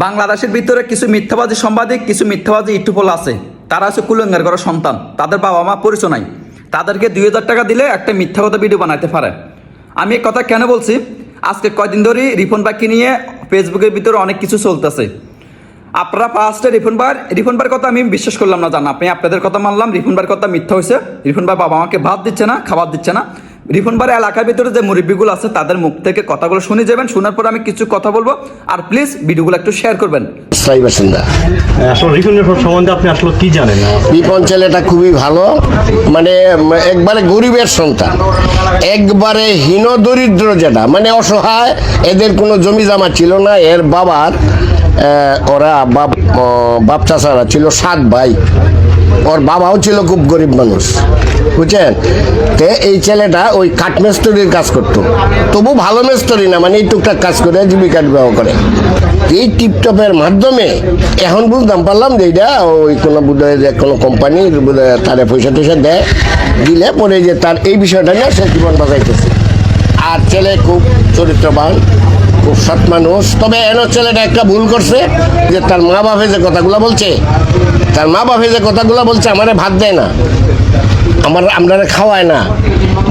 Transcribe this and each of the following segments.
বাংলাদেশের ভিতরে কিছু মিথ্যাবাদী সাংবাদিক, কিছু মিথ্যাবাদী ইউটিউবার আছে। তারা হচ্ছে কুলঙ্গার ঘরের সন্তান, তাদের বাবা মা পরিচয় নাই। তাদেরকে 2000 টাকা দিলে একটা মিথ্যা কথা ভিডিও বানাতে পারে। আমি এই কথা কেন বলছি, আজকে কয়দিন ধরে রিপন ভাইকে নিয়ে ফেসবুকের ভিতরে অনেক কিছু চলতেছে। আপনারা ফার্স্টে রিপন ভাইয়ের কথা আমি বিশ্বাস করলাম না, জান আপনি আপনাদের কথা মানলাম। রিপন ভাইয়ের কথা মিথ্যা হয়েছে। রিপন ভাই বাবা মাকে ভাত দিচ্ছে না, খাবার দিচ্ছে না। রিপন ভাইয়ের এলাকার ভিতরে যে মুরব্বীগুলো আছে তাদের মুখ থেকে কথাগুলো শুনে যাবেন। শোনার পর আমি কিছু কথা বলবো, আর প্লিজ ভিডিওগুলো একটু শেয়ার করবেন। স্থায়ী বাসিন্দা। আসলে রিপনের সম্বন্ধে আপনি আসলে কি জানেন? রিপন ছেলেটা খুবই ভালো, মানে একবারে গরিবের সন্তান, একবারে হীন দরিদ্র, যেটা মানে অসহায়। এদের কোনো জমি জমা ছিল না। এর বাবার ওরা বাপ চাচারা ছিল 7 ভাই। ওর বাবাও ছিল খুব গরিব মানুষ, বুঝছেন। তে এই ছেলেটা ওই কাঠ মিস্ত্রির কাজ করতো, তবু ভালো মিস্ত্রি না, মানে এই টুকটাক কাজ করে জীবিকা নির্বাহ করে। এই টিপটপের মাধ্যমে এখন বুঝতাম পারলাম যে এটা ওই কোনো বোধহয় যে কোনো কোম্পানির তারে পয়সা টয়সা দেয়, দিলে পরে যে তার এই বিষয়টা নিয়ে সে জীবন বাঁচাইতেছে। আর ছেলে খুব চরিত্রবান, খুব সৎ মানুষ। তবে এন ছেলেটা একটা ভুল করছে, যে তার মা বাপে যে কথাগুলো বলছে, আমারে ভাত দেয় না, আমরা খাওয়ায় না।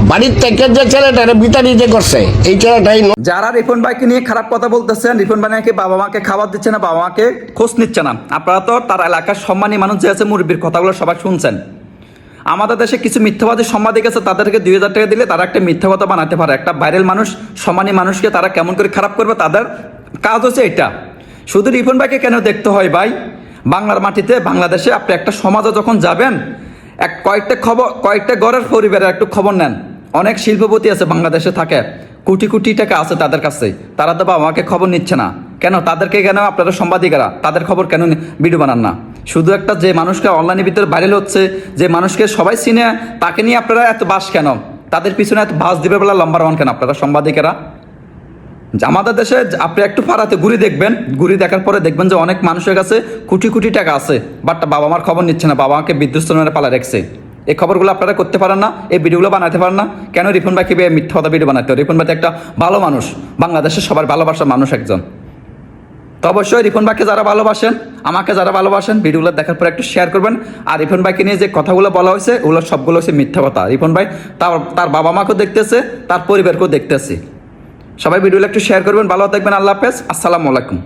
বাড়ির থেকে যে ছেলেটারে বিতাড়িত করছে, এই ছেলেটাই। যারা রিপন ভাইকে নিয়ে খারাপ কথা বলতেছেন, রিপন ভাই নাকি বাবা মাকে খাবার দিচ্ছে না, বাবা মাকে খোঁজ নিচ্ছে না, আপনারা তো তার এলাকার সম্মানী মানুষ যে আছে মুরব্বীর কথাগুলো সবাই শুনছেন। আমাদের দেশে কিছু মিথ্যাবাদী সাংবাদিক আছে, তাদেরকে 2000 টাকা দিলে তারা একটা মিথ্যা কথা বানাতে পারে। একটা ভাইরাল মানুষ, সম্মানী মানুষকে তারা কেমন করে খারাপ করবে, তাদের কাজ হচ্ছে এটা। শুধু রিপন ভাইকে কেন দেখতে হয় ভাই? বাংলার মাটিতে, বাংলাদেশে আপনি একটা সমাজে যখন যাবেন, কয়েকটা ঘরের পরিবারের একটু খবর নেন। অনেক শিল্পপতি আছে বাংলাদেশে থাকে, কোটি কোটি টাকা আছে তাদের কাছে, তারা তো বাবা মাকে খবর নিচ্ছে না কেন? তাদেরকে কেন আপনারা সাংবাদিকেরা তাদের খবর কেন ভিডিও বানান না? শুধু একটা যে মানুষকে অনলাইনের ভিতরে ভাইরাল হচ্ছে, যে মানুষকে সবাই চিনে, তাকে নিয়ে আপনারা এত বাস কেন? তাদের পিছনে এত বাস দিবে বেলা লম্বা রান কেন আপনারা সাংবাদিকেরা? আমাদের দেশে আপনি একটু পাড়াতে ঘুরে দেখবেন, ঘুরে দেখার পরে দেখবেন যে অনেক মানুষের কাছে কোটি কোটি টাকা আছে, বাট বাবা মার খবর নিচ্ছে না, বাবা মাকে বিদ্যুৎ পালা রাখছে। এই খবরগুলো আপনারা করতে পারেন না, এই ভিডিওগুলো বানাতে পারেন না কেন? রিপন ভাই কিভাবে মিথ্যা কথা ভিডিও বানাতে হয়? রিপন ভাই একটা ভালো মানুষ, বাংলাদেশের সবার ভালোবাসার মানুষ একজন। তো অবশ্যই রিপন ভাইকে যারা ভালোবাসেন, আমাকে যারা ভালোবাসেন, ভিডিওগুলো দেখার পর একটু শেয়ার করবেন। আর রিপন ভাইকে নিয়ে যে কথাগুলো বলা হয়েছে, ওগুলো সবগুলো হচ্ছে মিথ্যা কথা। রিপন ভাই তার বাবা মাকেও দেখতেছে, তার পরিবারকেও দেখতেছে। সবাই ভিডিওগুলো একটু শেয়ার করবেন। ভালো থাকবেন। আল্লাহ হাফেজ। আসসালামু আলাইকুম।